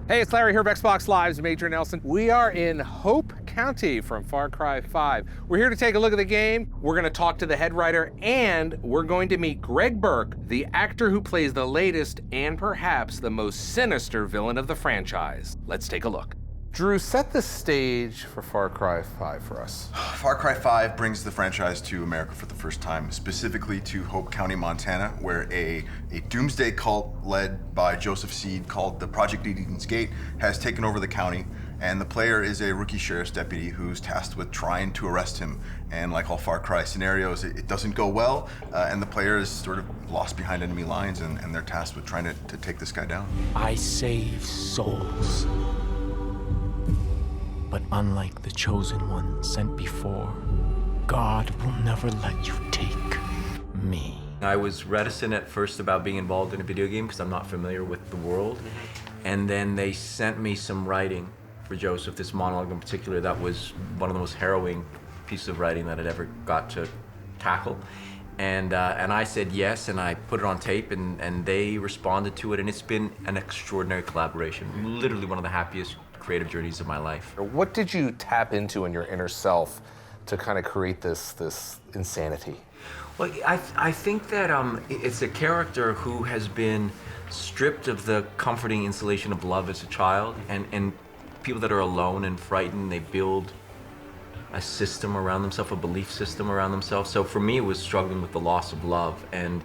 Hey, it's Larry here of Xbox Live's Major Nelson. We are in Hope County from Far Cry 5. We're here to take a look at the game. We're going to talk to the head writer, and we're going to meet Greg Bryk, the actor who plays the latest and perhaps the most sinister villain of the franchise. Let's take a look. Drew, set the stage for Far Cry 5 for us. Far Cry 5 brings the franchise to America for the first time, specifically to Hope County, Montana, where a doomsday cult led by Joseph Seed called the Project Eden's Gate has taken over the county, and the player is a rookie sheriff's deputy who's tasked with trying to arrest him. And like all Far Cry scenarios, it doesn't go well, and the player is sort of lost behind enemy lines, and they're tasked with trying to take this guy down. I save souls. But unlike the chosen one sent before, God will never let you take me. I was reticent at first about being involved in a video game because I'm not familiar with the world. And then they sent me some writing for Joseph, this monologue in particular, that was one of the most harrowing pieces of writing that I'd ever got to tackle. And I said yes, and I put it on tape, and they responded to it, and it's been an extraordinary collaboration. Literally one of the happiest creative journeys of my life. What did you tap into in your inner self to kind of create this insanity? Well, I think that it's a character who has been stripped of the comforting insulation of love as a child, and people that are alone and frightened, they build a system around themselves, a belief system around themselves. So for me, it was struggling with the loss of love and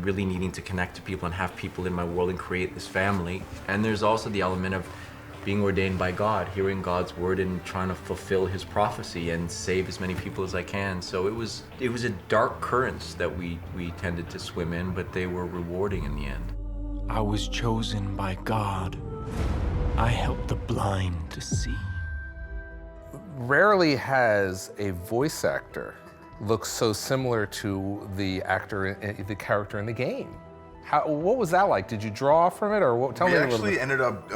really needing to connect to people and have people in my world and create this family. And there's also the element of being ordained by God, hearing God's word and trying to fulfill his prophecy and save as many people as I can. So it was a dark currents that we tended to swim in, but they were rewarding in the end. I was chosen by God. I helped the blind to see. Rarely has a voice actor look so similar to the character in the game. What was that like? Did you draw from it, or what? Tell me a little bit. We actually ended up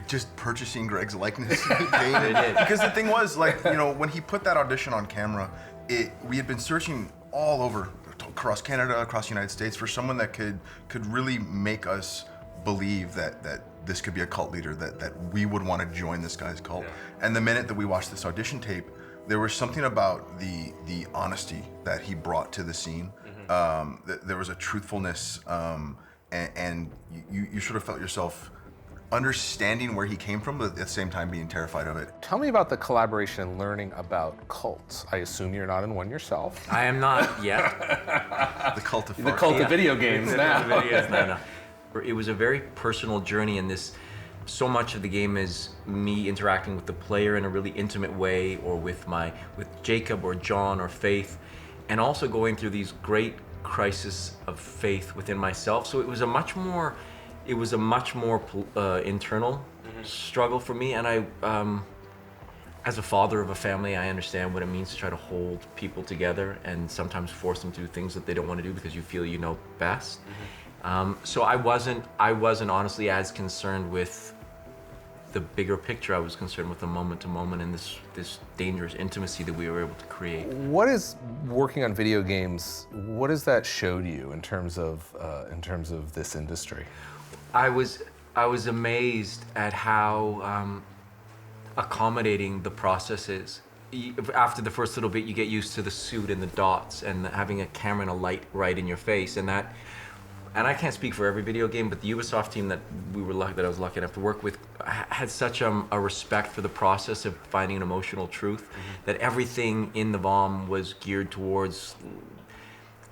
just purchasing Greg's likeness in the game. Because the thing was, like, you know, when he put that audition on camera, we had been searching all over, across Canada, across the United States, for someone that could really make us believe that this could be a cult leader, that we would want to join this guy's cult. Yeah. And the minute that we watched this audition tape, there was something about the honesty that he brought to the scene. There was a truthfulness, and you sort of felt yourself understanding where he came from, but at the same time being terrified of it. Tell me about the collaboration and learning about cults. I assume you're not in one yourself. I am not yet. The cult of video games now. No. It was a very personal journey, and so much of the game is me interacting with the player in a really intimate way, or with Jacob or John or Faith, and also going through these great crises of faith within myself. So it was a much more internal struggle for me. And I, as a father of a family, I understand what it means to try to hold people together and sometimes force them to do things that they don't want to do because you feel you know best. So I wasn't honestly as concerned with the bigger picture. I was concerned with the moment to moment and this dangerous intimacy that we were able to create. What is working on video games? What has that showed you in terms of this industry? I was amazed at how accommodating the process is. After the first little bit, you get used to the suit and the dots and having a camera and a light right in your face, and I can't speak for every video game, but the Ubisoft team that I was lucky enough to work with had such a respect for the process of finding an emotional truth, that everything in the VOM was geared towards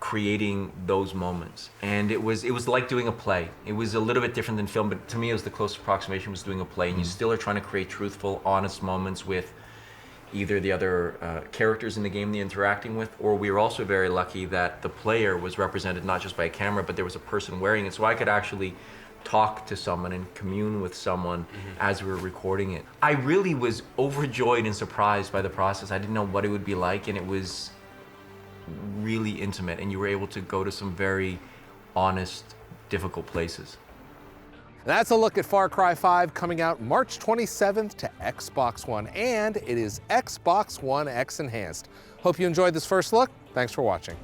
creating those moments. And it was like doing a play. It was a little bit different than film, but to me it was the closest approximation was doing a play. And you still are trying to create truthful, honest moments with either the other characters in the game they're interacting with, or we were also very lucky that the player was represented not just by a camera, but there was a person wearing it, so I could actually talk to someone and commune with someone as we were recording it. I really was overjoyed and surprised by the process. I didn't know what it would be like, and it was really intimate, and you were able to go to some very honest, difficult places. That's a look at Far Cry 5, coming out March 27th to Xbox One, and it is Xbox One X Enhanced. Hope you enjoyed this first look. Thanks for watching.